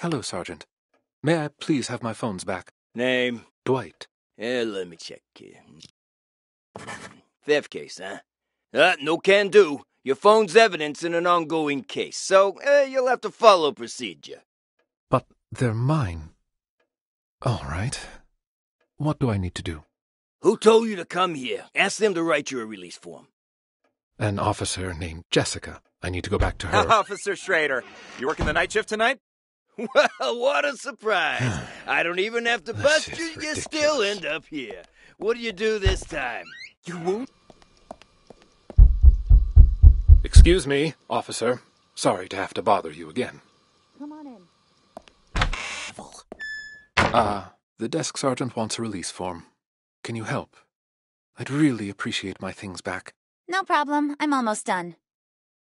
Hello, Sergeant. May I please have my phones back? Name? Dwight. Let me check here. Theft case, huh? No can do. Your phone's evidence in an ongoing case, so you'll have to follow procedure. But they're mine. All right. What do I need to do? Who told you to come here? Ask them to write you a release form. An officer named Jessica. I need to go back to her. Officer Schrader, you working the night shift tonight? Well, what a surprise. I don't even have to bust you. You still end up here. What do you do this time? You won't? Excuse me, officer. Sorry to have to bother you again. Come on in. The desk sergeant wants a release form. Can you help? I'd really appreciate my things back. No problem. I'm almost done.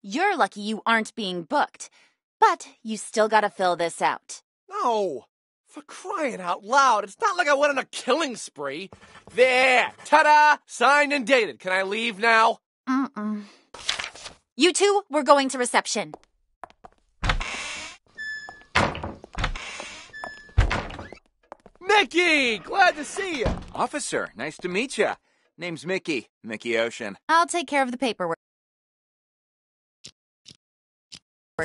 You're lucky you aren't being booked. But you still gotta fill this out. No! For crying out loud, it's not like I went on a killing spree. There! Ta-da! Signed and dated. Can I leave now? You two, we're going to reception. Mickey! Glad to see you! Officer, nice to meet you. Name's Mickey. Mickey Ocean. I'll take care of the paperwork.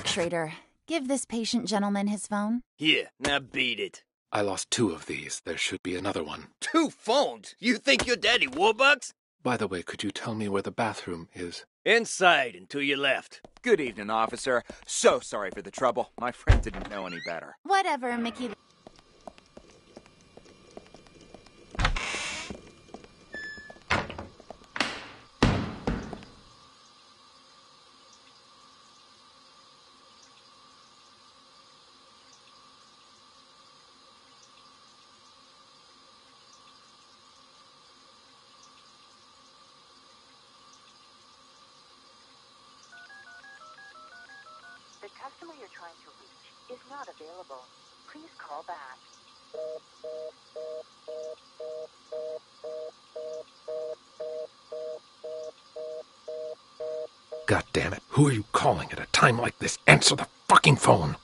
Schrader, give this patient gentleman his phone. Here, now beat it. I lost 2 of these. There should be another one. 2 phones? You think you're Daddy Warbucks? By the way, could you tell me where the bathroom is? Inside and to your left. Good evening, officer. So sorry for the trouble. My friend didn't know any better. Whatever, Mickey. The customer you're trying to reach is not available. Please call back. God damn it. Who are you calling at a time like this? Answer the fucking phone!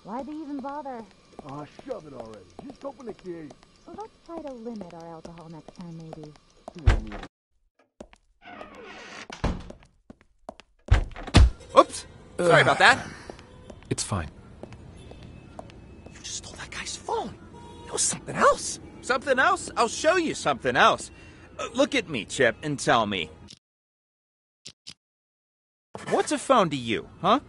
Why'd they even bother? Aw, shove it already. Just open the key. Well, let's try to limit our alcohol next time, maybe. Oops! Sorry about that. It's fine. You just stole that guy's phone. It was something else. Something else? I'll show you something else. Look at me, Chip, and tell me. What's a phone to you, huh?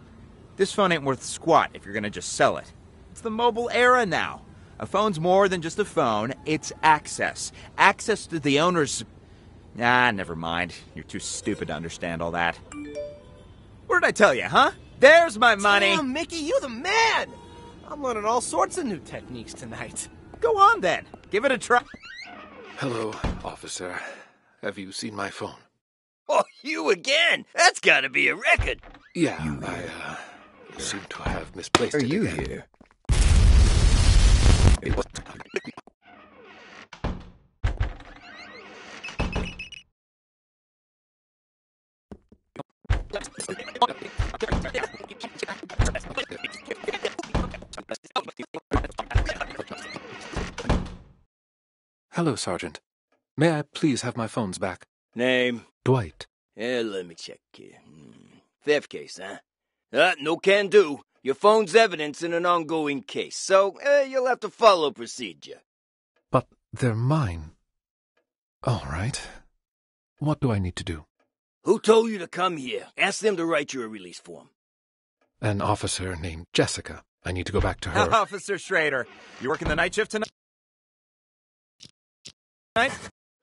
This phone ain't worth squat if you're gonna just sell it. It's the mobile era now. A phone's more than just a phone, it's access. Access to the owner's... Nah, never mind. You're too stupid to understand all that. What did I tell you, huh? There's my money! Damn, Mickey, you're the man! I'm learning all sorts of new techniques tonight. Go on, then. Give it a try. Hello, officer. Have you seen my phone? Oh, you again? That's gotta be a record. Yeah, I seem to have misplaced it again. here? It was... Hello, Sergeant. May I please have my phones back? Name? Dwight. Let me check here. Theft case, huh? No can do. Your phone's evidence in an ongoing case, so you'll have to follow procedure. But they're mine. All right. What do I need to do? Who told you to come here? Ask them to write you a release form. An officer named Jessica. I need to go back to her. Officer Schrader, you working the night shift tonight?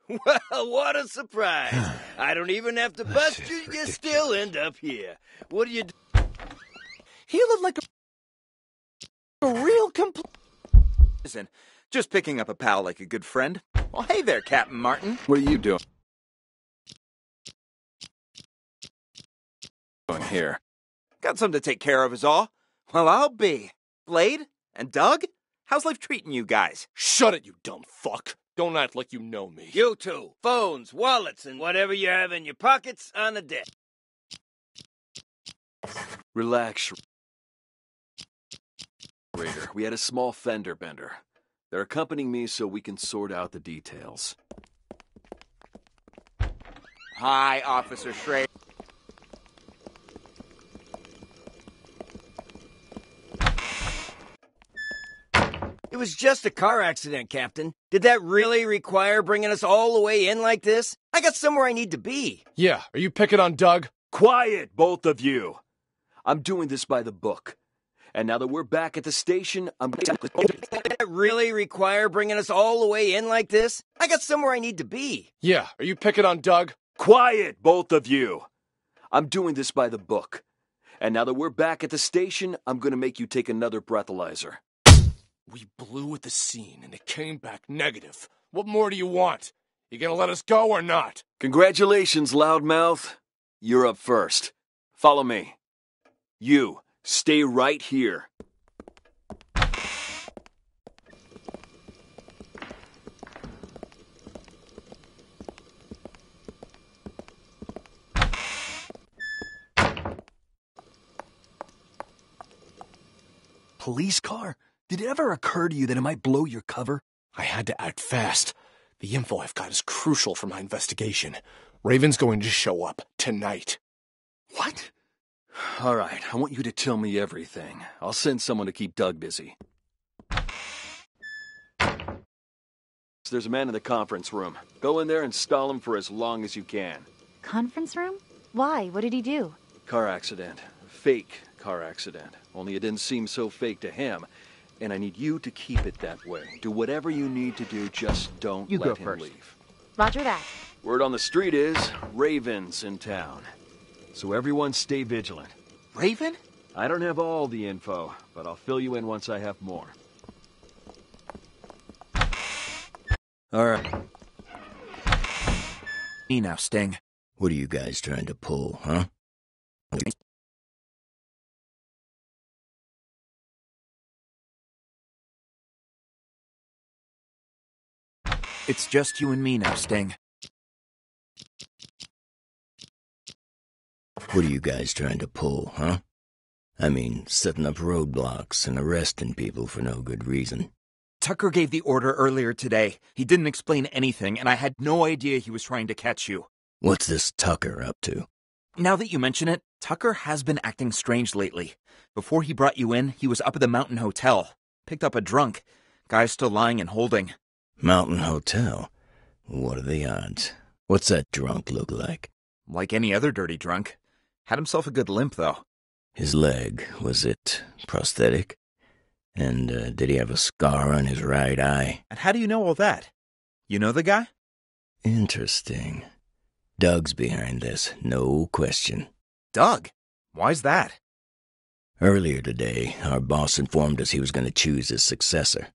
Well, what a surprise. I don't even have to bust you, you ridiculous. still end up here. What do you do? He looked like a real Listen, just picking up a pal like a good friend. Well, hey there, Captain Martin. What are you doing here? Got something to take care of is all. Well, I'll be. Blade? And Doug? How's life treating you guys? Shut it, you dumb fuck. Don't act like you know me. You two. Phones, wallets, and whatever you have in your pockets on the desk. Relax, Raider. We had a small fender bender. They're accompanying me so we can sort out the details. Hi, Officer Schrader. It was just a car accident, Captain. Did that really require bringing us all the way in like this? I got somewhere I need to be. Yeah, are you picking on Doug? Quiet, both of you! I'm doing this by the book. And now that we're back at the station, Did that really require bringing us all the way in like this? I got somewhere I need to be. Yeah, are you picking on Doug? Quiet, both of you! I'm doing this by the book. And now that we're back at the station, I'm gonna make you take another breathalyzer. We blew at the scene and it came back negative. What more do you want? You gonna let us go or not? Congratulations, loudmouth. You're up first. Follow me. You, stay right here. Police car? Did it ever occur to you that it might blow your cover? I had to act fast. The info I've got is crucial for my investigation. Raven's going to show up tonight. What? All right, I want you to tell me everything. I'll send someone to keep Doug busy. There's a man in the conference room. Go in there and stall him for as long as you can. Conference room? Why? What did he do? Car accident. Fake car accident. Only it didn't seem so fake to him. And I need you to keep it that way. Do whatever you need to do, just don't You let go him first. leave. Roger that. Word on the street is, Raven's in town. So everyone stay vigilant. Raven? I don't have all the info, but I'll fill you in once I have more. All right. Me now, Sting. What are you guys trying to pull, huh? It's just you and me now, Sting. What are you guys trying to pull, huh? I mean, setting up roadblocks and arresting people for no good reason. Tucker gave the order earlier today. He didn't explain anything, and I had no idea he was trying to catch you. What's this Tucker up to? Now that you mention it, Tucker has been acting strange lately. Before he brought you in, he was up at the Mountain Hotel. Picked up a drunk. Guy's still lying and holding. Mountain Hotel? What are the odds? What's that drunk look like? Like any other dirty drunk. Had himself a good limp, though. His leg, was it prosthetic? And did he have a scar on his right eye? And how do you know all that? You know the guy? Interesting. Doug's behind this, no question. Doug? Why's that? Earlier today, our boss informed us he was going to choose his successor.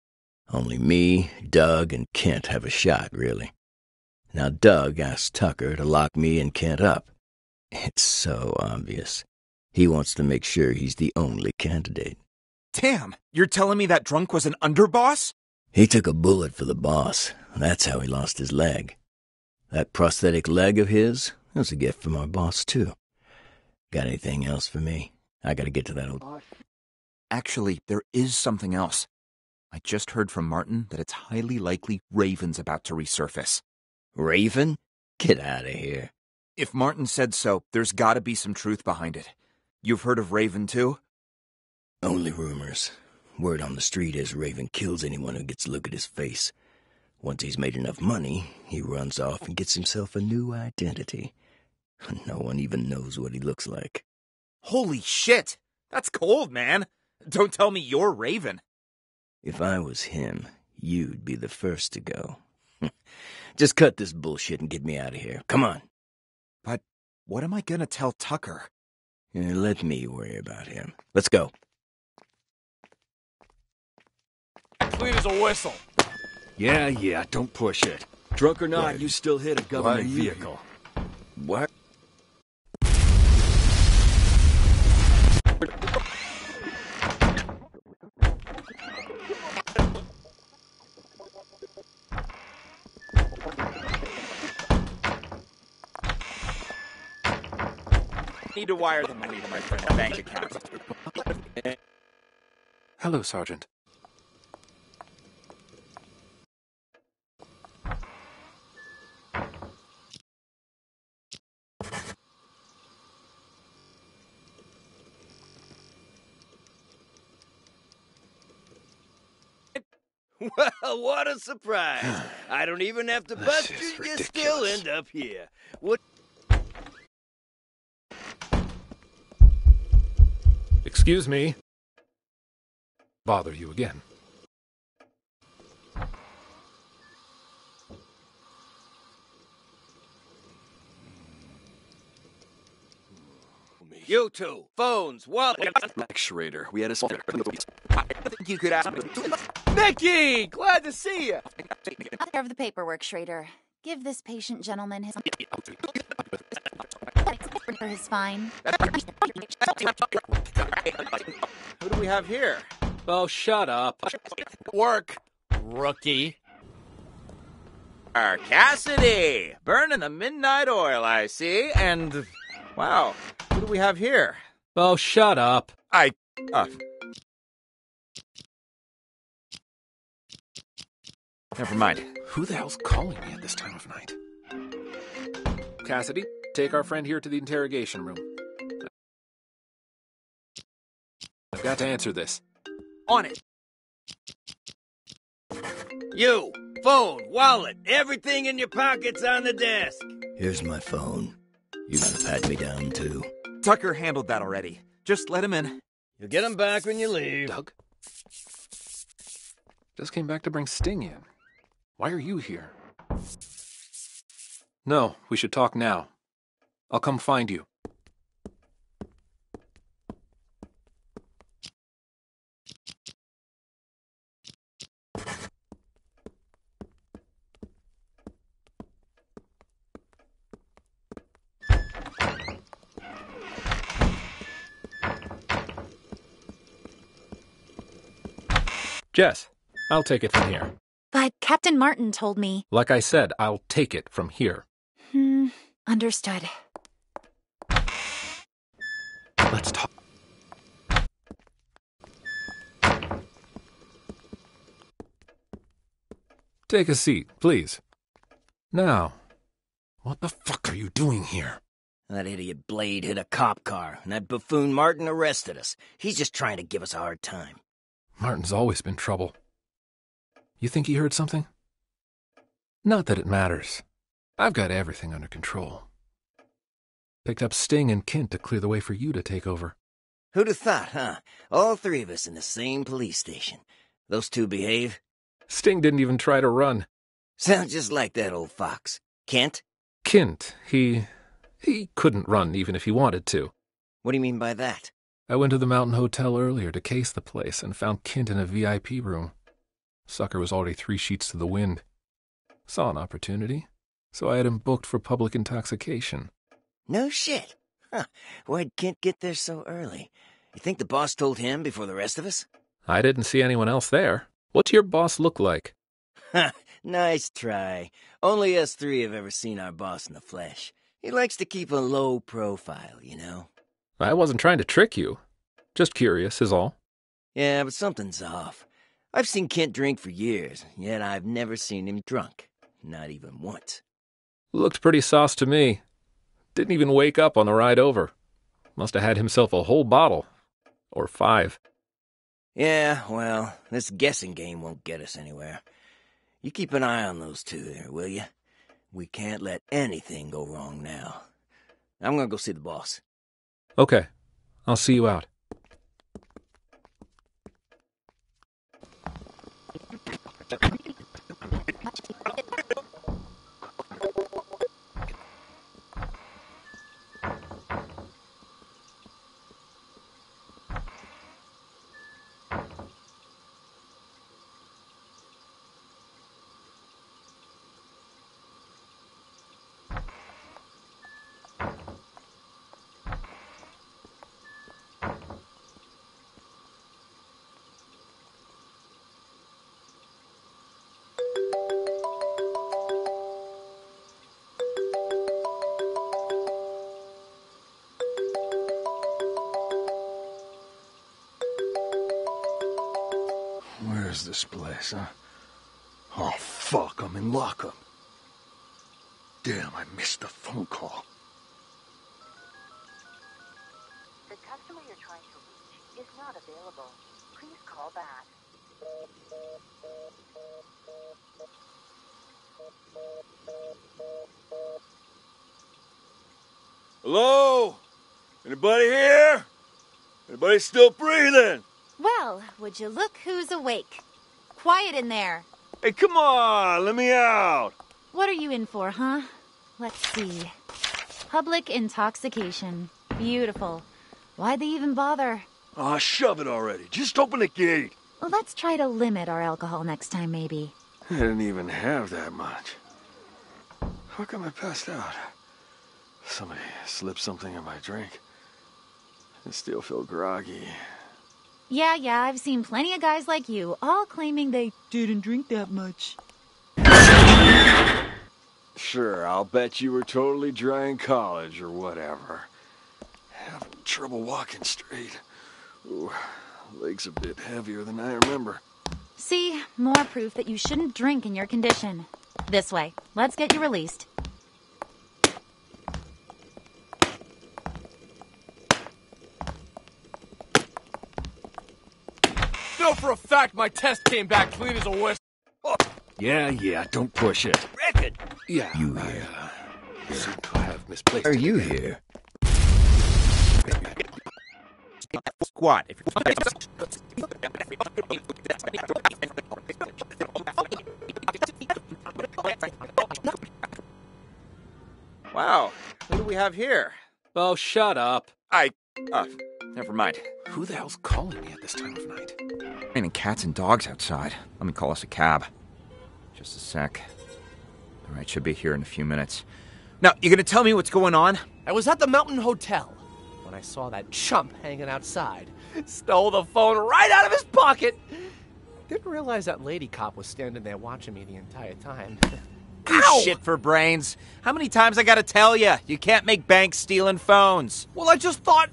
Only me, Doug, and Kent have a shot, really. Now Doug asked Tucker to lock me and Kent up. It's so obvious. He wants to make sure he's the only candidate. Damn, you're telling me that drunk was an underboss? He took a bullet for the boss. That's how he lost his leg. That prosthetic leg of his was a gift from our boss, too. Got anything else for me? I gotta get to that old... Actually, there is something else. I just heard from Martin that it's highly likely Raven's about to resurface. Raven? Get out of here. If Martin said so, there's gotta be some truth behind it. You've heard of Raven, too? Only rumors. Word on the street is Raven kills anyone who gets a look at his face. Once he's made enough money, he runs off and gets himself a new identity. No one even knows what he looks like. Holy shit! That's cold, man! Don't tell me you're Raven. If I was him, you'd be the first to go. Just cut this bullshit and get me out of here. Come on. But what am I gonna tell Tucker? Let me worry about him. Let's go. Clean as a whistle. Yeah, don't push it. Drunk or not, you still hit a government vehicle. What? Need to wire the money to my friend's bank account. Hello, Sergeant. Well, what a surprise. I don't even have to bust you, you still end up here. What? Excuse me. Bother you again. You two, phones, wallet. Schrader, we had a... I think you could ask me. Mickey! Glad to see you! Take care of the paperwork, Schrader. Give this patient gentleman his... for his fine. Who do we have here? Oh, shut up. Work, rookie. Cassidy! Burning the midnight oil, I see. And, wow, who do we have here? Oh, shut up. Never mind. Who the hell's calling me at this time of night? Cassidy, take our friend here to the interrogation room. I've got to answer this. On it. You, phone, wallet, everything in your pockets on the desk. Here's my phone. You gotta pat me down, too. Tucker handled that already. Just let him in. You'll get them back when you leave. Doug? Just came back to bring Sting in. Why are you here? No, we should talk now. I'll come find you. Jess, I'll take it from here. But Captain Martin told me... Like I said, I'll take it from here. Understood. Let's talk. Take a seat, please. Now, what the fuck are you doing here? That idiot Blade hit a cop car, and that buffoon Martin arrested us. He's just trying to give us a hard time. Martin's always been trouble. You think he heard something? Not that it matters. I've got everything under control. Picked up Sting and Kent to clear the way for you to take over. Who'd have thought, huh? All three of us in the same police station. Those two behave? Sting didn't even try to run. Sounds just like that old fox. Kent? Kent, he couldn't run even if he wanted to. What do you mean by that? I went to the Mountain Hotel earlier to case the place and found Kent in a VIP room. Sucker was already 3 sheets to the wind. Saw an opportunity, so I had him booked for public intoxication. No shit. Huh. Why'd Kent get there so early? You think the boss told him before the rest of us? I didn't see anyone else there. What's your boss look like? Ha! Nice try. Only us three have ever seen our boss in the flesh. He likes to keep a low profile, you know? I wasn't trying to trick you. Just curious is all. Yeah, but something's off. I've seen Kent drink for years, yet I've never seen him drunk. Not even once. Looked pretty sauced to me. Didn't even wake up on the ride over. Must have had himself a whole bottle. Or 5. Yeah, well, this guessing game won't get us anywhere. You keep an eye on those two there, will you? We can't let anything go wrong now. I'm gonna go see the boss. Okay. I'll see you out. Where's this place, huh? Oh, fuck, I'm in lockup. Damn, I missed the phone call. The customer you're trying to reach is not available. Please call back. Hello? Anybody here? Anybody still breathing? Well, would you look who's awake? Quiet in there. Hey, come on, let me out. What are you in for, huh? Let's see. Public intoxication. Beautiful. Why'd they even bother? Aw, shove it already. Just open the gate. Well, let's try to limit our alcohol next time, maybe. I didn't even have that much. How come I passed out? Somebody slipped something in my drink. I still feel groggy. Yeah, I've seen plenty of guys like you, all claiming they didn't drink that much. Sure, I'll bet you were totally dry in college or whatever. Having trouble walking straight. Ooh, legs a bit heavier than I remember. See, more proof that you shouldn't drink in your condition. This way, let's get you released. Know for a fact my test came back clean as a whistle. Yeah, don't push it. Reckon. Yeah. You here? Seem to have misplaced Are it. you here? Squat. If Wow, what do we have here? Oh, shut up. Never mind. Who the hell's calling me at this time of night? Raining cats and dogs outside. Let me call us a cab. Just a sec. All right, should be here in a few minutes. Now, you gonna tell me what's going on? I was at the Mountain Hotel when I saw that chump hanging outside. Stole the phone right out of his pocket. Didn't realize that lady cop was standing there watching me the entire time. You Ow! shit for brains. How many times I gotta tell you? You can't make bank stealing phones. Well, I just thought,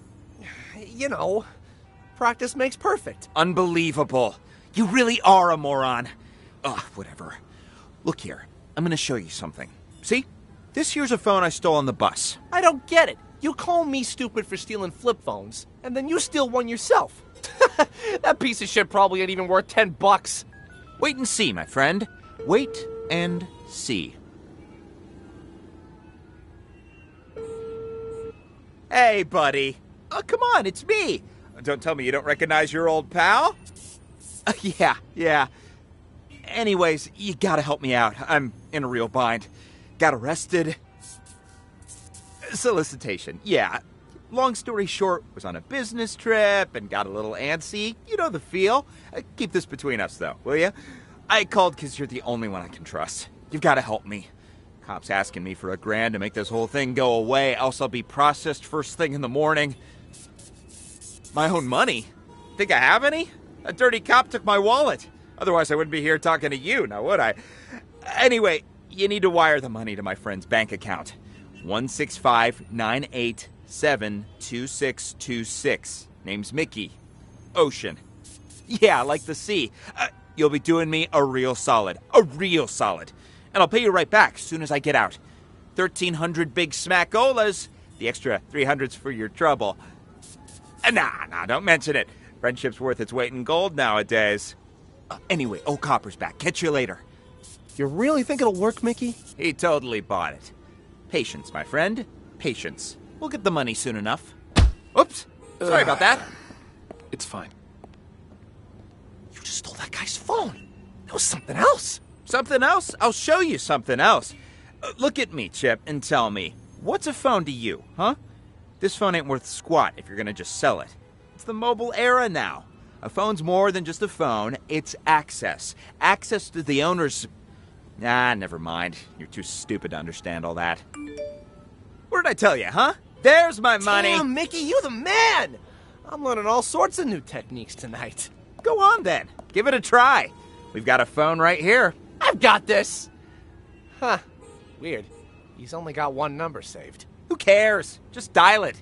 practice makes perfect. Unbelievable. You really are a moron. Ugh, whatever. Look here. I'm gonna show you something. See? This here's a phone I stole on the bus. I don't get it. You call me stupid for stealing flip phones, and then you steal one yourself. That piece of shit probably ain't even worth $10. Wait and see, my friend. Wait and see. Hey, buddy. Oh, come on, it's me. Don't tell me you don't recognize your old pal? Yeah. Anyways, you gotta help me out. I'm in a real bind. Got arrested. Solicitation, yeah. Long story short, was on a business trip and got a little antsy. You know the feel. Keep this between us, though, will you? I called because you're the only one I can trust. You've got to help me. Cops asking me for $1,000 to make this whole thing go away, else I'll be processed first thing in the morning. My own money? Think I have any? A dirty cop took my wallet. Otherwise, I wouldn't be here talking to you, now would I? Anyway, you need to wire the money to my friend's bank account. 16598 72626. Name's Mickey. Ocean. Yeah, like the sea. You'll be doing me a real solid. A real solid. And I'll pay you right back as soon as I get out. 1,300 big smackolas. The extra 300's for your trouble. Nah, don't mention it. Friendship's worth its weight in gold nowadays. Anyway, old Copper's back. Catch you later. You really think it'll work, Mickey? He totally bought it. Patience, my friend. Patience. We'll get the money soon enough. Oops. Sorry about that. It's fine. You just stole that guy's phone. That was something else. Something else? I'll show you something else. Look at me, Chip, and tell me, what's a phone to you, huh? This phone ain't worth squat if you're gonna just sell it. It's the mobile era now. A phone's more than just a phone, it's access. Access to the owner's... never mind. You're too stupid to understand all that. What did I tell you, huh? There's my money! Damn, Mickey, you the man! I'm learning all sorts of new techniques tonight. Go on, then. Give it a try. We've got a phone right here. I've got this! Huh. Weird. He's only got one number saved. Who cares? Just dial it.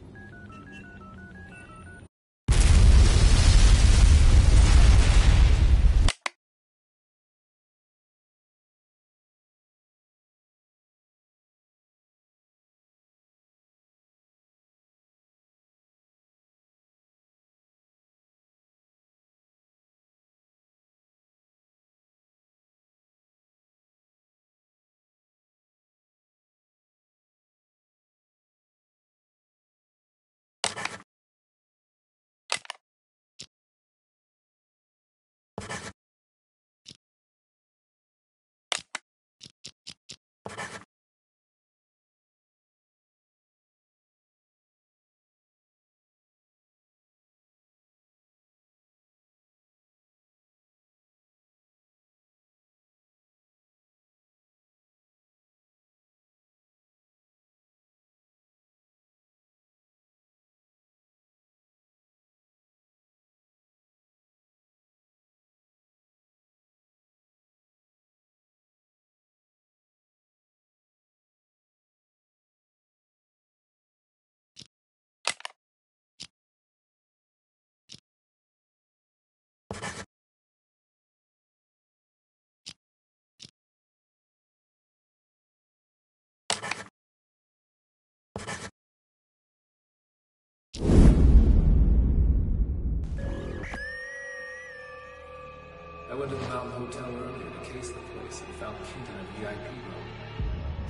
I went to the Mountain Hotel earlier to case the place and found Kent in a VIP room.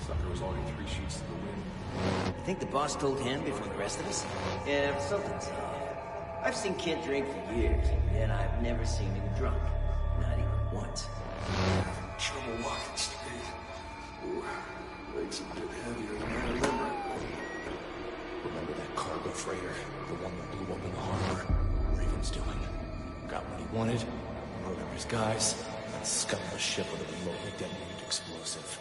Sucker was already 3 sheets to the wind. I think the boss told him before the rest of us. Yeah, something's off. I've seen Kent drink for years, and I've never seen him drunk. Not even once. Trouble walking straight. Ooh, legs a bit heavier than I remember. Remember that cargo freighter? The one that blew up in the harbor? Raven's doing. Got what he wanted, murdered his guys, and scuttled the ship with a remotely detonated explosive.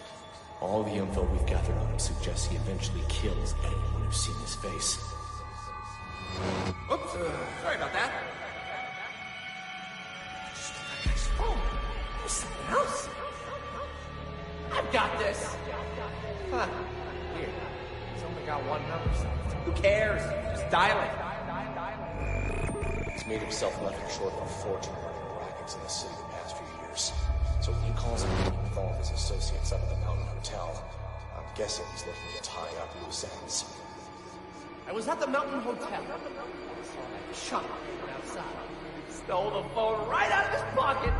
All the info we've gathered on him suggests he eventually kills anyone who's seen his face. Oops, sorry about that. Just that guy's phone. There's something else. I've got this. Huh. Weird. He's only got one number saved. Who cares? Just dial it. He's made himself nothing short of a fortune running rackets in the city the past few years. So when he calls a meeting with all of his associates up at the Mountain Hotel, I'm guessing he's looking to tie up loose ends. I was at the Mountain Hotel. I saw that chump outside. Stole the phone right out of his pocket.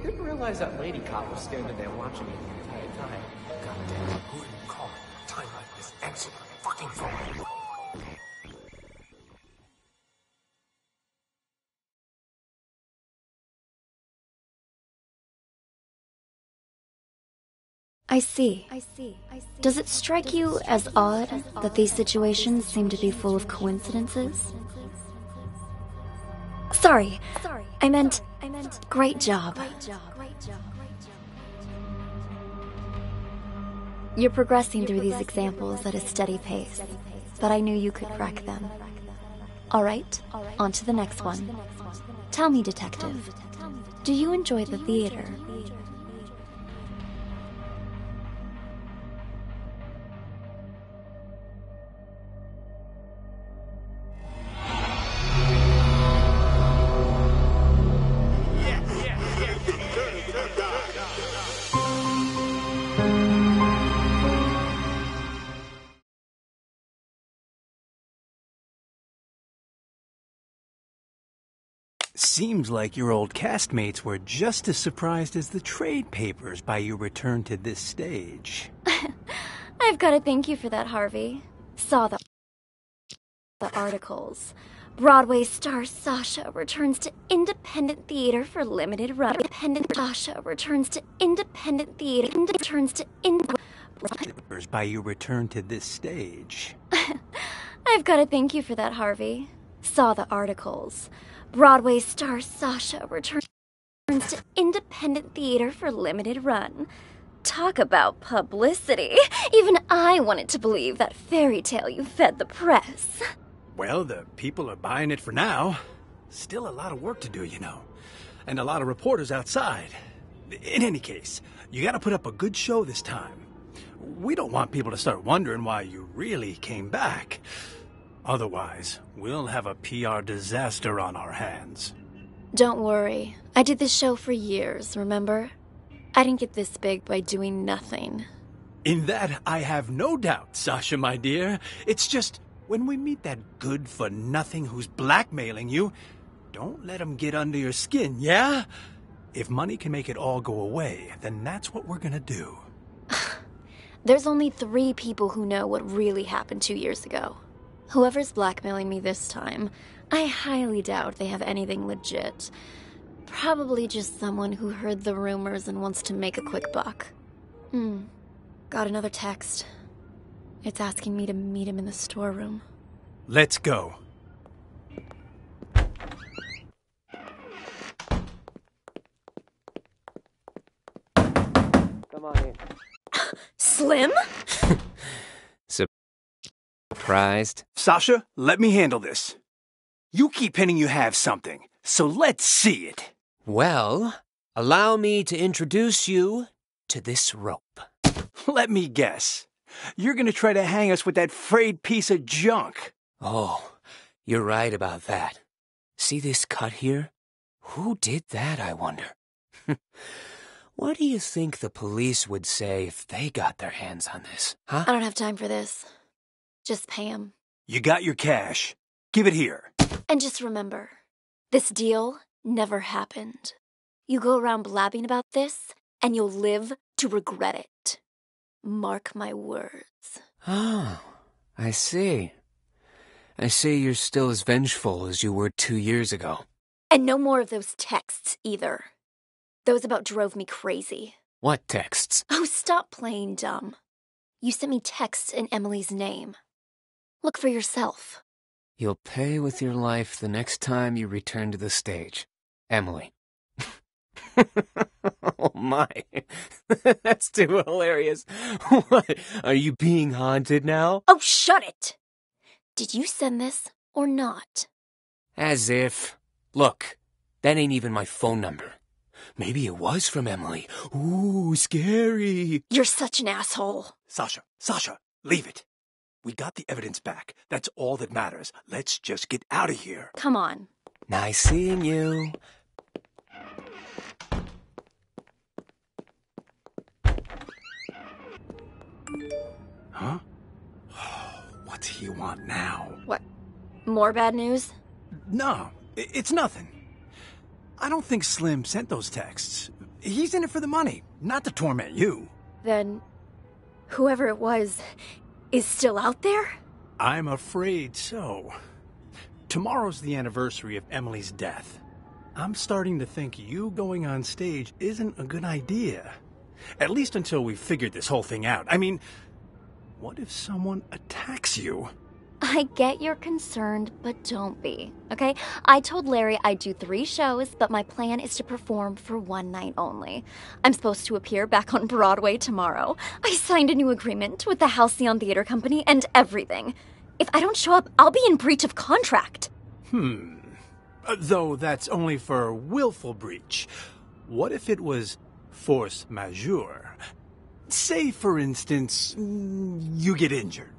Didn't realize that lady cop was standing there watching me the entire time. Goddamn, who are you calling? Time like this, answer the fucking phone. I see. Does it strike you as odd that these situations seem to be full of coincidences? Sorry, I meant great job. You're progressing through these examples at a steady pace, but I knew you could crack them. All right, on to the next one. Tell me, detective, do you enjoy the theater? Seems like your old castmates were just as surprised as the trade papers by your return to this stage. I've got to thank you for that, Harvey. Saw the articles. Broadway star Sasha returns to independent theater for limited run. Sasha returns to independent theater. By your return to this stage. I've got to thank you for that, Harvey. Saw the articles. Broadway star Sasha returns to independent theater for limited run. Talk about publicity. Even I wanted to believe that fairy tale you fed the press. Well, the people are buying it for now. Still a lot of work to do, you know. And a lot of reporters outside. In any case, you gotta put up a good show this time. We don't want people to start wondering why you really came back. Otherwise, we'll have a PR disaster on our hands. Don't worry. I did this show for years, remember? I didn't get this big by doing nothing. In that, I have no doubt, Sasha, my dear. It's just, when we meet that good-for-nothing who's blackmailing you, don't let him get under your skin, yeah? If money can make it all go away, then that's what we're gonna do. There's only 3 people who know what really happened 2 years ago. Whoever's blackmailing me this time, I highly doubt they have anything legit. Probably just someone who heard the rumors and wants to make a quick buck. Got another text. It's asking me to meet him in the storeroom. Let's go. Come on in. Slim? Surprised? Sasha, let me handle this. You keep hinting you have something, so let's see it. Well, allow me to introduce you to this rope. Let me guess. You're gonna try to hang us with that frayed piece of junk. Oh, you're right about that. See this cut here? Who did that, I wonder? What do you think the police would say if they got their hands on this, huh? I don't have time for this. Just pay him. You got your cash. Give it here. And just remember, this deal never happened. You go around blabbing about this, and you'll live to regret it. Mark my words. Oh, I see. I see you're still as vengeful as you were 2 years ago. And no more of those texts, either. Those about drove me crazy. What texts? Oh, stop playing dumb. You sent me texts in Emily's name. Look for yourself. You'll pay with your life the next time you return to the stage. Emily. Oh my. That's too hilarious. What? Are you being haunted now? Oh, shut it! Did you send this or not? As if. Look, that ain't even my phone number. Maybe it was from Emily. Ooh, scary. You're such an asshole. Sasha, leave it. We got the evidence back. That's all that matters. Let's just get out of here. Come on. Nice seeing you. Huh? What's he want now? What? More bad news? No, it's nothing. I don't think Slim sent those texts. He's in it for the money, not to torment you. Then, whoever it was is still out there? I'm afraid so. Tomorrow's the anniversary of Emily's death. I'm starting to think you going on stage isn't a good idea. At least until we've figured this whole thing out. I mean, what if someone attacks you? I get you're concerned, but don't be, okay? I told Larry I'd do 3 shows, but my plan is to perform for 1 night only. I'm supposed to appear back on Broadway tomorrow. I signed a new agreement with the Halcyon Theater Company and everything. If I don't show up, I'll be in breach of contract. Though that's only for willful breach. What if it was force majeure? Say, for instance, you get injured.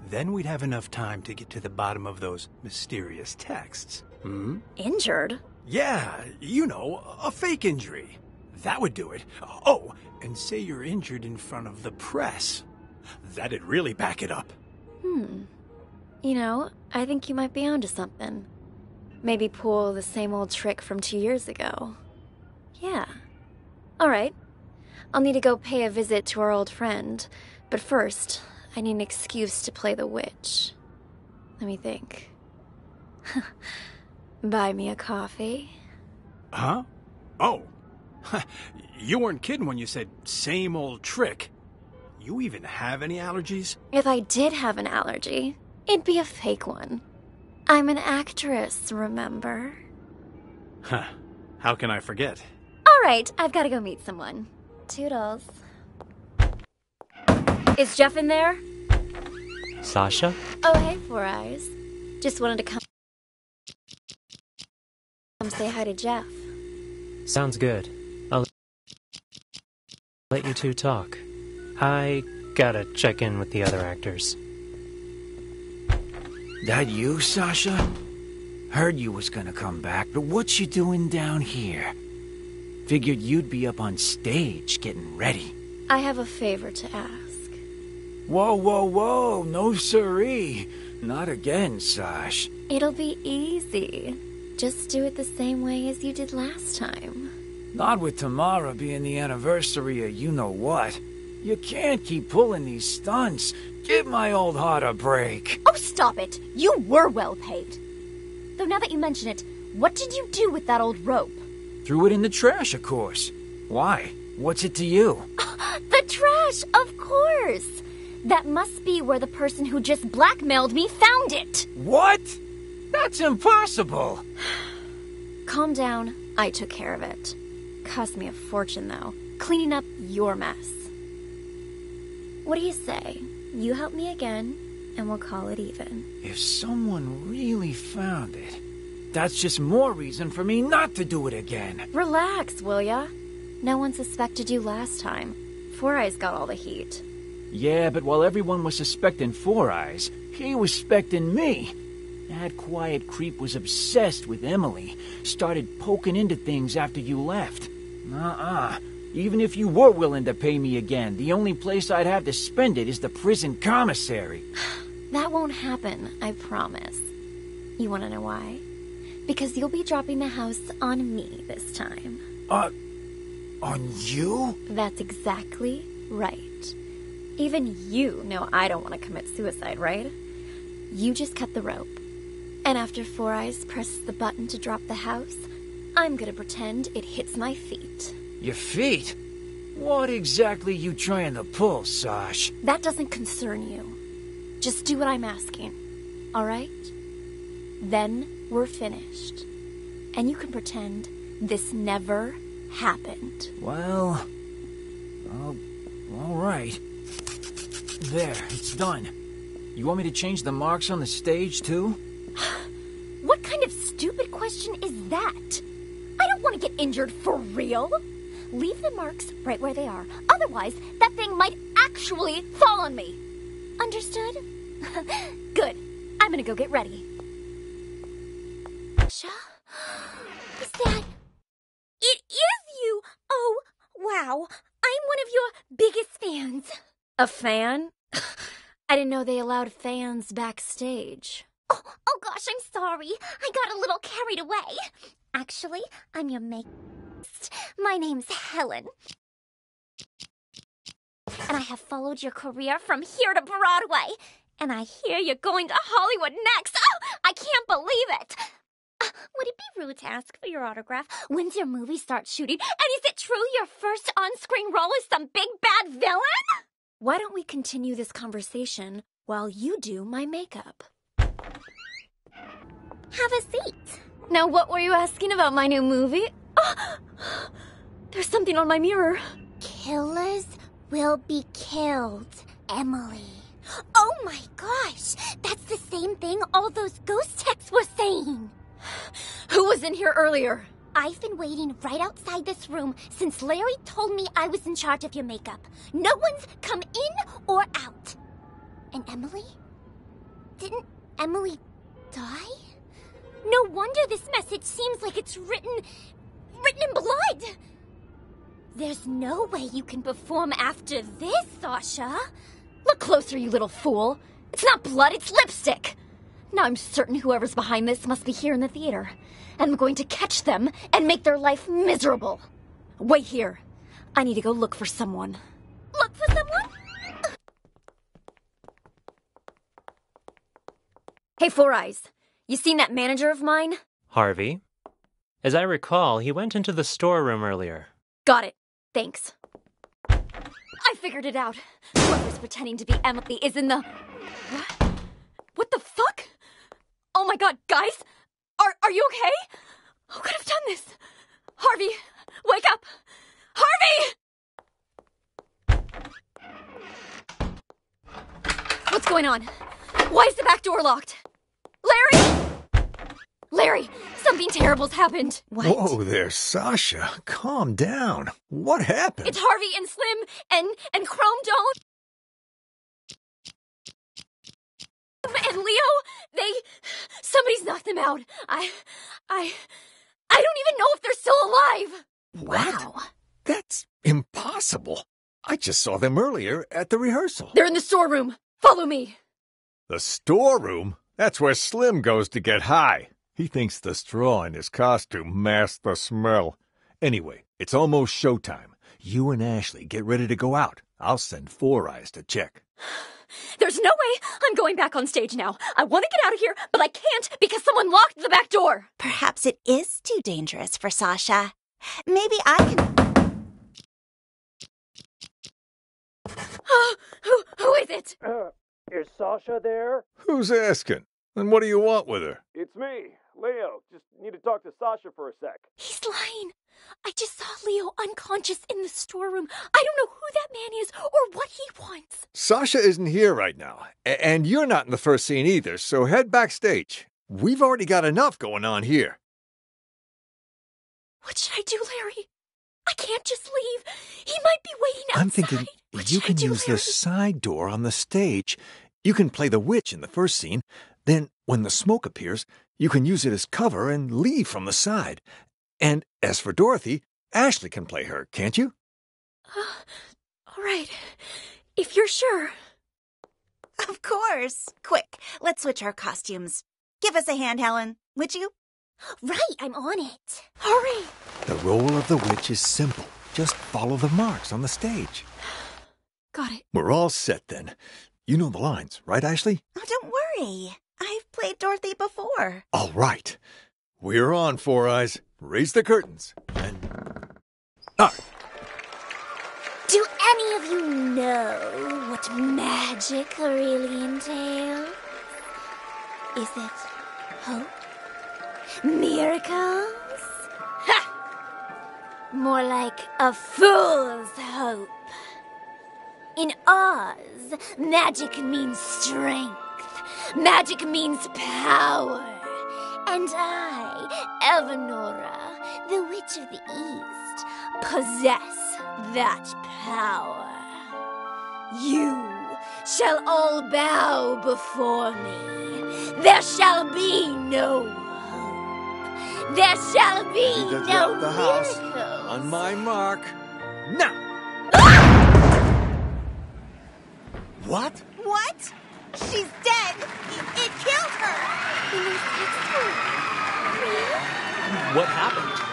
Then we'd have enough time to get to the bottom of those mysterious texts. Injured? Yeah, you know, a fake injury. That would do it. Oh, and say you're injured in front of the press. That'd really back it up. You know, I think you might be onto something. Maybe pull the same old trick from 2 years ago. Yeah. Alright. I'll need to go pay a visit to our old friend. But first, I need an excuse to play the witch. Let me think. Buy me a coffee? Huh? Oh. You weren't kidding when you said same old trick. You even have any allergies? If I did have an allergy, it'd be a fake one. I'm an actress, remember? Huh. How can I forget? Alright, I've got to go meet someone. Toodles. Is Jeff in there? Sasha? Oh, hey, Four Eyes. Just wanted to come say hi to Jeff. Sounds good. I'll let you two talk. I gotta check in with the other actors. That you, Sasha? Heard you was gonna come back, but what you doing down here? Figured you'd be up on stage getting ready. I have a favor to ask. Whoa, whoa, whoa, no siree. Not again, Sash. It'll be easy. Just do it the same way as you did last time. Not with tomorrow being the anniversary of you-know-what. You can't keep pulling these stunts. Give my old heart a break. Oh, stop it. You were well paid. Though now that you mention it, what did you do with that old rope? Threw it in the trash, of course. Why? What's it to you? The trash, of course. That must be where the person who just blackmailed me found it. What? That's impossible. Calm down. I took care of it. Cost me a fortune, though. Cleaning up your mess. What do you say? You help me again, and we'll call it even. If someone really found it, that's just more reason for me not to do it again. Relax, will ya? No one suspected you last time. Four Eyes got all the heat. Yeah, but while everyone was suspecting Four Eyes, he was suspecting me. That quiet creep was obsessed with Emily. Started poking into things after you left. Even if you were willing to pay me again, the only place I'd have to spend it is the prison commissary. That won't happen, I promise. You want to know why? Because you'll be dropping the house on me this time. On you? That's exactly right. Even you know I don't want to commit suicide, right? You just cut the rope. And after Four Eyes presses the button to drop the house, I'm gonna pretend it hits my feet. Your feet? What exactly you trying to pull, Sash? That doesn't concern you. Just do what I'm asking, all right? Then we're finished. And you can pretend this never happened. Well, all right. There, it's done. You want me to change the marks on the stage, too? What kind of stupid question is that? I don't want to get injured for real. Leave the marks right where they are. Otherwise, that thing might actually fall on me. Understood? Good. I'm gonna go get ready. Sha? Is that... It is you! Oh, wow. I'm one of your biggest fans. A fan? I didn't know they allowed fans backstage. Oh gosh, I'm sorry. I got a little carried away. Actually, I'm your makeup. My name's Helen. And I have followed your career from here to Broadway. And I hear you're going to Hollywood next. Oh, I can't believe it. Would it be rude to ask for your autograph? When's your movie start shooting? And is it true your first on-screen role is some big bad villain? Why don't we continue this conversation while you do my makeup? Have a seat. Now, what were you asking about my new movie? Oh, there's something on my mirror. Killers will be killed, Emily. Oh my gosh, that's the same thing all those ghost texts were saying. Who was in here earlier? I've been waiting right outside this room since Larry told me I was in charge of your makeup. No one's come in or out. And Emily? Didn't Emily die? No wonder this message seems like it's written in blood. There's no way you can perform after this, Sasha. Look closer, you little fool. It's not blood, it's lipstick. Now I'm certain whoever's behind this must be here in the theater. And I'm going to catch them and make their life miserable. Wait here. I need to go look for someone. Look for someone? Hey, Four Eyes. You seen that manager of mine? Harvey? As I recall, he went into the storeroom earlier. Got it. Thanks. I figured it out. Whoever's pretending to be Emily is in the... What the fuck? Oh my god, guys! Are you okay? Who could have done this? Harvey, wake up! Harvey! What's going on? Why is the back door locked? Larry! Larry, something terrible's happened. What? Whoa there, Sasha. Calm down. What happened? It's Harvey and Slim and Chrome Dome and Leo. Somebody's knocked them out. I don't even know if they're still alive. What? Wow. That's impossible. I just saw them earlier at the rehearsal. They're in the storeroom. Follow me. The storeroom? That's where Slim goes to get high. He thinks the straw in his costume masks the smell. Anyway, it's almost showtime. You and Ashley get ready to go out. I'll send Four Eyes to check. There's no way I'm going back on stage now. I want to get out of here, but I can't because someone locked the back door. Perhaps it is too dangerous for Sasha. Maybe I can... Who is it? Is Sasha there? Who's asking? And what do you want with her? It's me, Leo. Just need to talk to Sasha for a sec. He's lying. I just saw Leo unconscious in the storeroom. I don't know who that man is or what he wants. Sasha isn't here right now. And you're not in the first scene either, so head backstage. We've already got enough going on here. What should I do, Larry? I can't just leave. He might be waiting outside. I'm thinking you can use the side door on the stage. You can play the witch in the first scene. Then, when the smoke appears, you can use it as cover and leave from the side. And as for Dorothy, Ashley can play her, can't you? All right. If you're sure. Of course. Quick, let's switch our costumes. Give us a hand, Helen, would you? Right, I'm on it. Hurry. The role of the witch is simple. Just follow the marks on the stage. Got it. We're all set then. You know the lines, right, Ashley? Oh, don't worry. I've played Dorothy before. All right. We're on, Four Eyes. Raise the curtains. And... Do any of you know what magic really entails? Is it hope? Miracles? Ha! More like a fool's hope. In Oz, magic means strength. Magic means power. And I, Evanora, the Witch of the East, possess that power. You shall all bow before me. There shall be no hope. There shall be no miracles. On my mark. Now! What? What? She's dead. It killed her. What happened?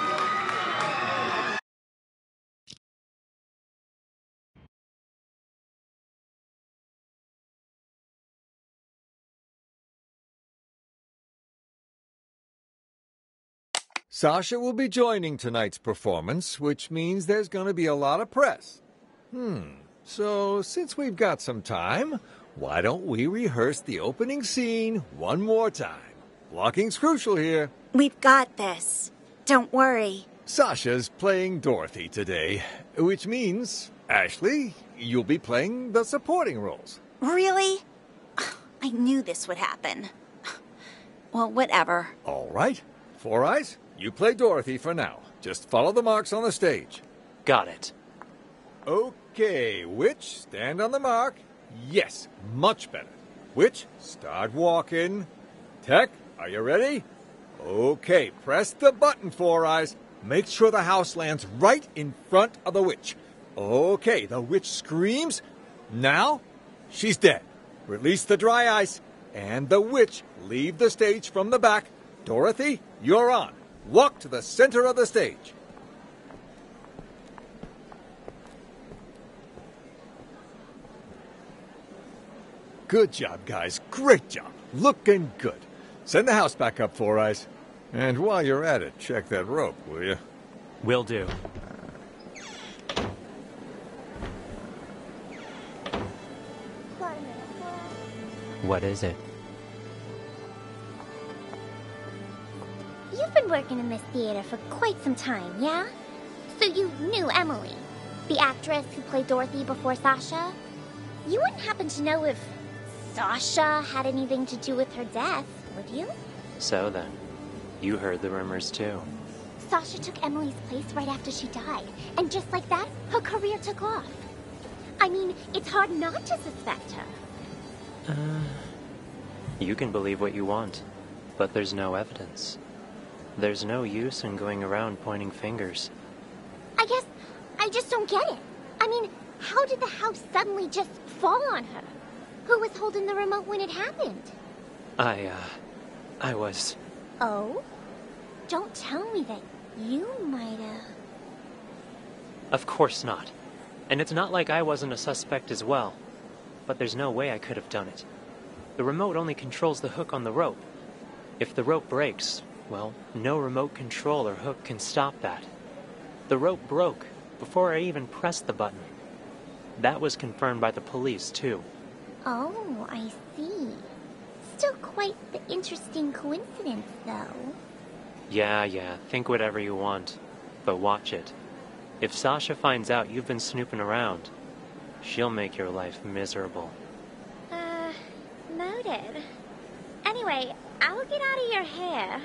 Sasha will be joining tonight's performance, which means there's going to be a lot of press. So since we've got some time, why don't we rehearse the opening scene one more time? Blocking's crucial here. We've got this. Don't worry. Sasha's playing Dorothy today, which means, Ashley, you'll be playing the supporting roles. Really? I knew this would happen. Well, whatever. All right. Four Eyes, you play Dorothy for now. Just follow the marks on the stage. Got it. Okay, Witch, stand on the mark. Yes, much better. Witch, start walking. Tech, are you ready? Okay, press the button, Four Eyes. Make sure the house lands right in front of the witch. Okay, the witch screams. Now, she's dead. Release the dry ice and the witch leave the stage from the back. Dorothy, you're on. Walk to the center of the stage. Good job, guys. Great job. Looking good. Send the house back up, Four Eyes. And while you're at it, check that rope, will you? Will do. What is it? You've been working in this theater for quite some time, yeah? So you knew Emily, the actress who played Dorothy before Sasha? You wouldn't happen to know if Sasha had anything to do with her death, would you? So then, you heard the rumors too. Sasha took Emily's place right after she died, and just like that, her career took off. I mean, it's hard not to suspect her. You can believe what you want, but there's no evidence. There's no use in going around pointing fingers. I guess I just don't get it. I mean, how did the house suddenly just fall on her? Who was holding the remote when it happened? I was... Oh? Don't tell me that you might have... Of course not. And it's not like I wasn't a suspect as well. But there's no way I could have done it. The remote only controls the hook on the rope. If the rope breaks, well, no remote control or hook can stop that. The rope broke before I even pressed the button. That was confirmed by the police, too. Oh, I see. Still quite the interesting coincidence, though. Yeah, think whatever you want. But watch it. If Sasha finds out you've been snooping around, she'll make your life miserable. Noted. Anyway, I'll get out of your hair.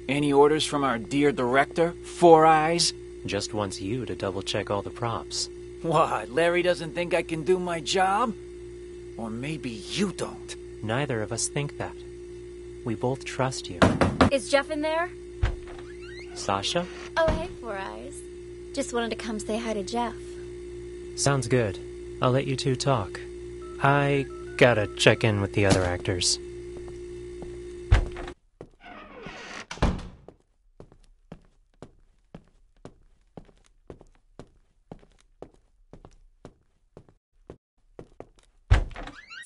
Any orders from our dear director, Four Eyes? Just wants you to double-check all the props. What, Larry doesn't think I can do my job? Or maybe you don't. Neither of us think that. We both trust you. Is Jeff in there? Sasha? Oh, hey, Four Eyes. Just wanted to come say hi to Jeff. Sounds good. I'll let you two talk. I gotta check in with the other actors.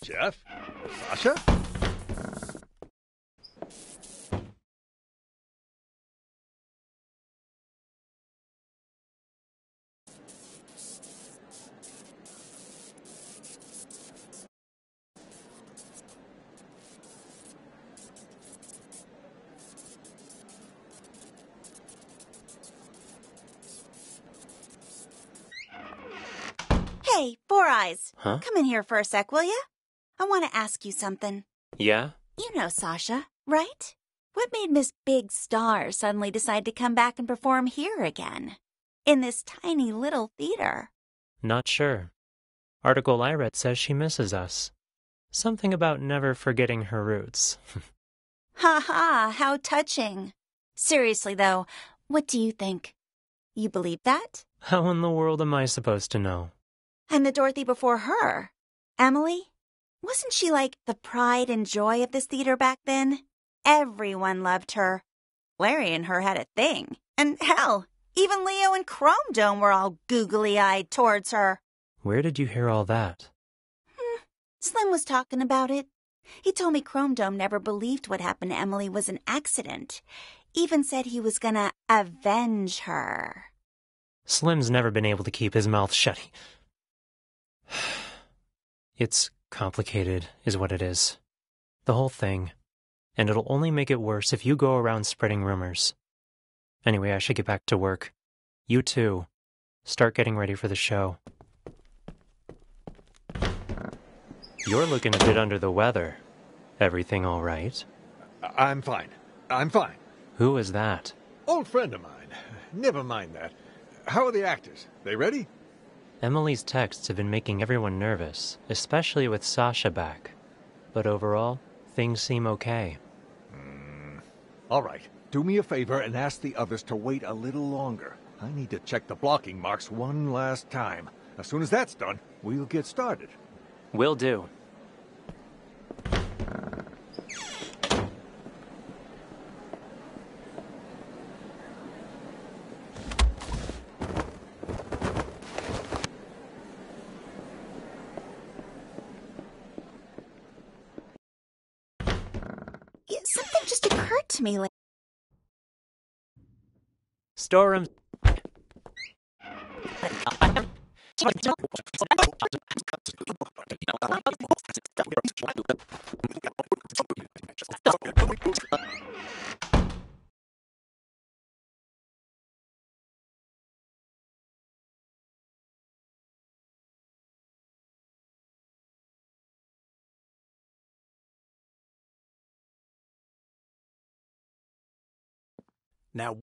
Jeff? Sasha? Hey, Four Eyes. Huh? Come in here for a sec, will ya? I want to ask you something. Yeah? You know Sasha, right? What made Miss Big Star suddenly decide to come back and perform here again? In this tiny little theater? Not sure. Article I read says she misses us. Something about never forgetting her roots. Ha ha, how touching. Seriously, though, what do you think? You believe that? How in the world am I supposed to know? And the Dorothy before her, Emily? Wasn't she like the pride and joy of this theater back then? Everyone loved her. Larry and her had a thing. And hell, even Leo and Chrome Dome were all googly-eyed towards her. Where did you hear all that? Slim was talking about it. He told me Chrome Dome never believed what happened to Emily was an accident, even said he was gonna avenge her. Slim's never been able to keep his mouth shut. It's complicated, is what it is. The whole thing. And it'll only make it worse if you go around spreading rumors. Anyway, I should get back to work. You too. Start getting ready for the show. You're looking a bit under the weather. Everything all right? I'm fine. I'm fine. Who is that? Old friend of mine. Never mind that. How are the actors? They ready? Emily's texts have been making everyone nervous, especially with Sasha back. But overall, things seem okay. All right. Do me a favor and ask the others to wait a little longer. I need to check the blocking marks one last time. As soon as that's done, we'll get started. Will do. Something just occurred to me. Storeroom. Now,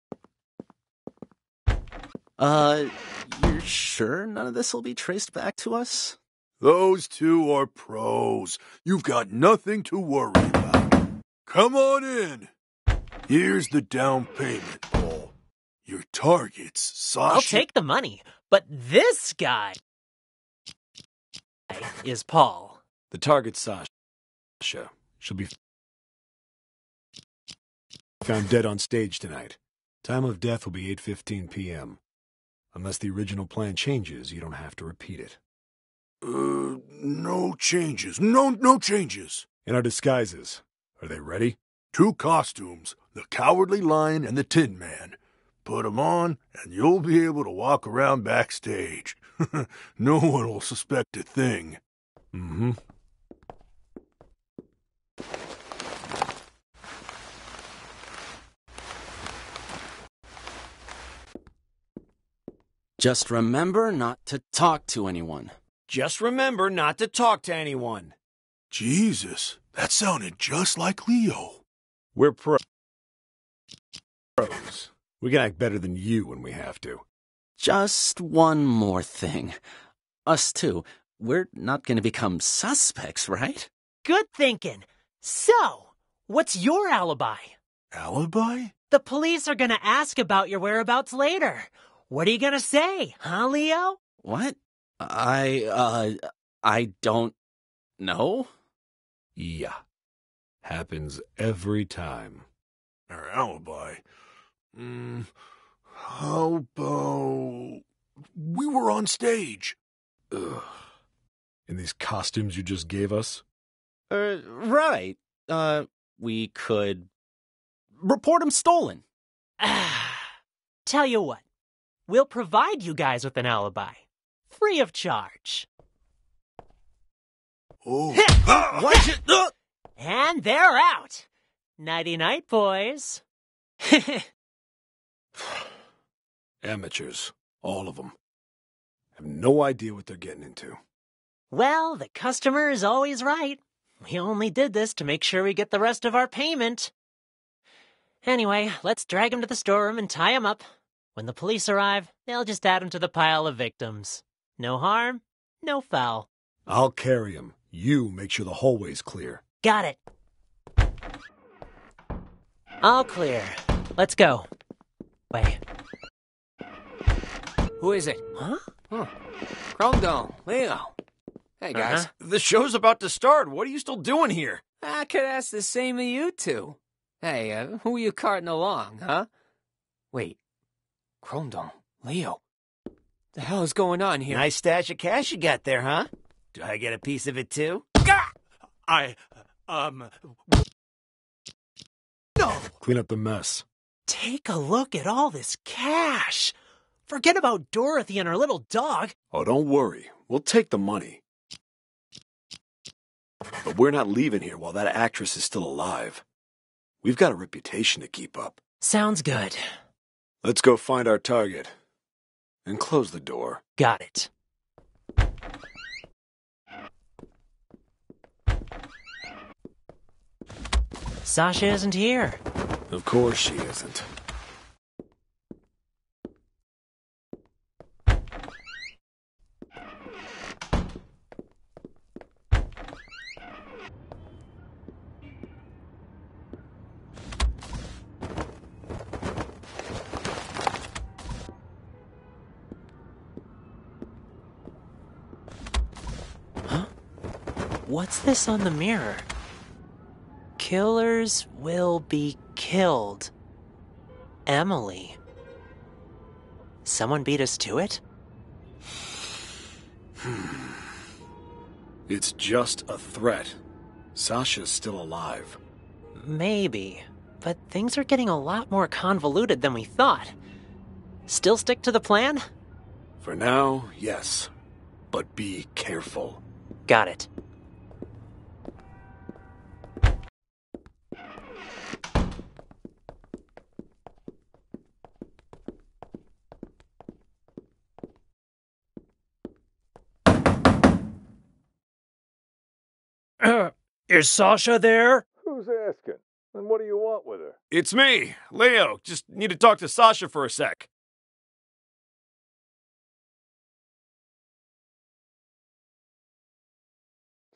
you're sure none of this will be traced back to us? Those two are pros. You've got nothing to worry about. Come on in. Here's the down payment, Paul. Your targets, Sasha... I'll take the money, but this guy is Paul. The target's Sasha. She'll be found dead on stage tonight. Time of death will be 8:15 p.m. Unless the original plan changes, you don't have to repeat it. No changes. No changes. In our disguises, are they ready? 2 costumes, the Cowardly Lion and the Tin Man. Put 'em on, and you'll be able to walk around backstage. No one will suspect a thing. Mm-hmm. Just remember not to talk to anyone. Just remember not to talk to anyone. Jesus, that sounded just like Leo. We're pros. We can act better than you when we have to. Just one more thing. Us too. We're not going to become suspects, right? Good thinking. So, what's your alibi? Alibi? The police are gonna ask about your whereabouts later. What are you gonna say, huh, Leo? What? I don't know. Yeah. Happens every time. Our alibi? How about... we were on stage. Ugh. In these costumes you just gave us? Right. We could report them stolen. Tell you what. We'll provide you guys with an alibi. Free of charge. Oh. Watch it! And they're out. Nighty-night, boys. Amateurs. All of them. Have no idea what they're getting into. Well, the customer is always right. We only did this to make sure we get the rest of our payment. Anyway, let's drag him to the storeroom and tie him up. When the police arrive, they'll just add him to the pile of victims. No harm, no foul. I'll carry him. You make sure the hallway's clear. Got it. All clear. Let's go. Wait. Who is it? Huh? Cromdon, Leo. Hey, guys. The show's about to start. What are you still doing here? I could ask the same of you two. Hey, who are you carting along, huh? Wait. Cromdon, Leo. The hell is going on here? Nice stash of cash you got there, huh? Do I get a piece of it too? No! Clean up the mess. Take a look at all this cash. Forget about Dorothy and her little dog. Oh, don't worry. We'll take the money. But we're not leaving here while that actress is still alive. We've got a reputation to keep up. Sounds good. Let's go find our target. And close the door. Got it. Sasha isn't here. Of course she isn't. What's this on the mirror? Killers will be killed. Emily. Someone beat us to it? It's just a threat. Sasha's still alive. Maybe, but things are getting a lot more convoluted than we thought. Still stick to the plan? For now, yes. But be careful. Got it. Is Sasha there? Who's asking? And what do you want with her? It's me, Leo. Just need to talk to Sasha for a sec.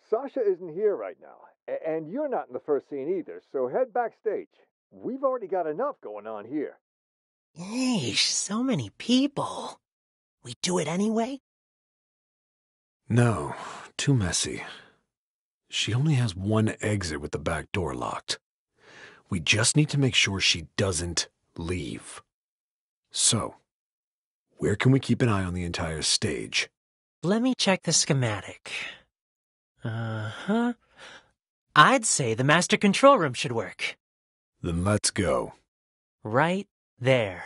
Sasha isn't here right now, and you're not in the first scene either, so head backstage. We've already got enough going on here. Yeesh, so many people. We do it anyway? No, too messy. She only has one exit with the back door locked. We just need to make sure she doesn't leave. So, where can we keep an eye on the entire stage? Let me check the schematic. Uh-huh. I'd say the master control room should work. Then let's go. Right there.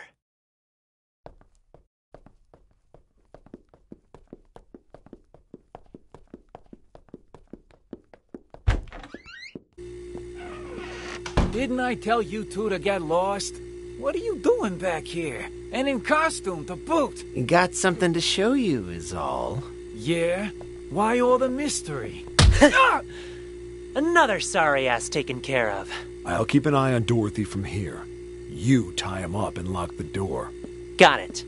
Didn't I tell you two to get lost? What are you doing back here? And in costume to boot? Got something to show you is all. Yeah? Why all the mystery? Another sorry ass taken care of. I'll keep an eye on Dorothy from here. You tie him up and lock the door. Got it.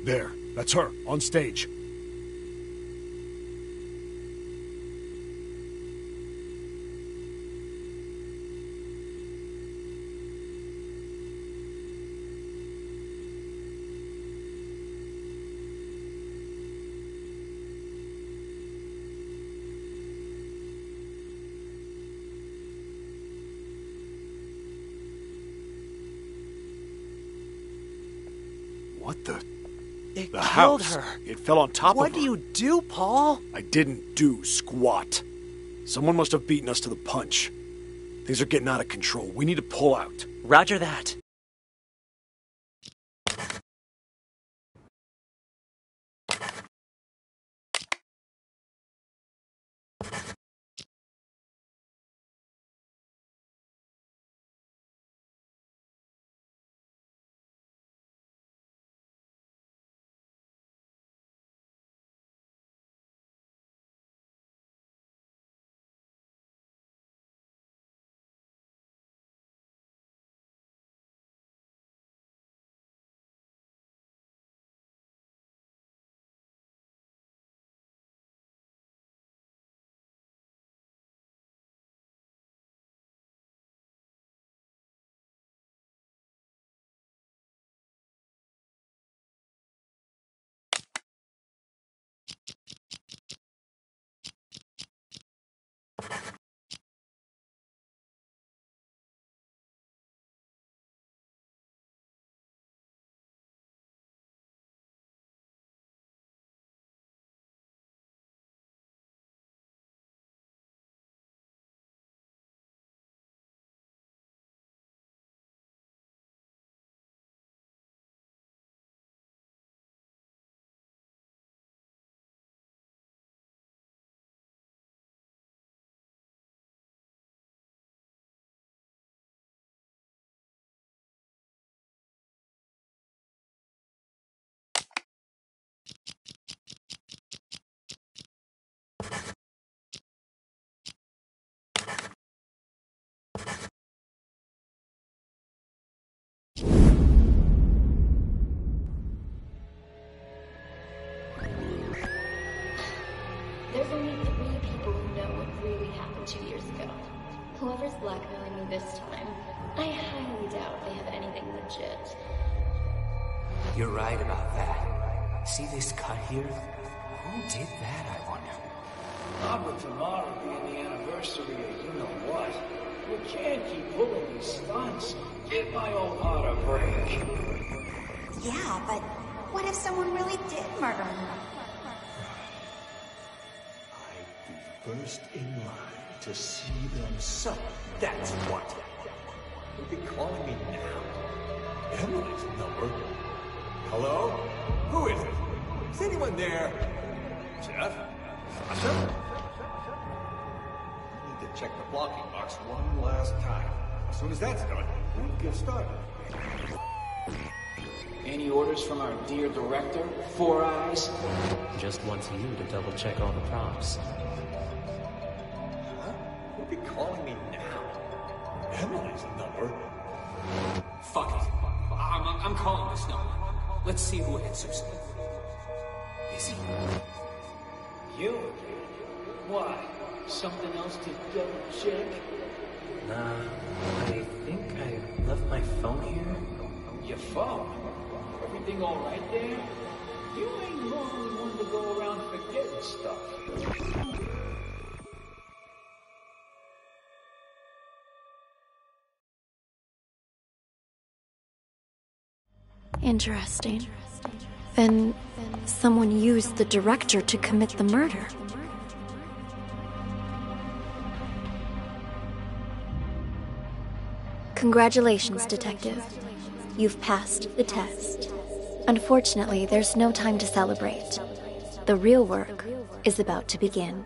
There, that's her, on stage. What the? It the killed house. her. It fell on top of her. What do you do, Paul? I didn't do squat. Someone must have beaten us to the punch. Things are getting out of control. We need to pull out. Roger that. There's only 3 people who know what really happened 2 years ago. Whoever's blackmailing me this time, I highly doubt they have anything legit. You're right about that. See this cut here? Who did that, I wonder? Not with tomorrow being the anniversary of you-know-what. You can't keep pulling these stunts. Give my old heart a break. Yeah, but what if someone really did murder him? I'd be first in line to see them suffer. That's what. You'll be calling me now. Emily's number. Hello? Who is it? Is anyone there? Jeff? Sasha? I need to check the blocking box one last time. As soon as that's done, we'll get started. Any orders from our dear director, Four Eyes? Just wants you to double check all the props. Huh? Who'll be calling me now? Emily's number? Fuck it. I'm calling this number. Let's see who answers. Is he? You? Why? Something else to double check? Nah, I think I left my phone here. Your phone? Everything all right there? You ain't normally one to go around forgetting stuff. Interesting. Then someone used the director to commit the murder. Congratulations, Detective. You've passed the test. Unfortunately, there's no time to celebrate. The real work is about to begin.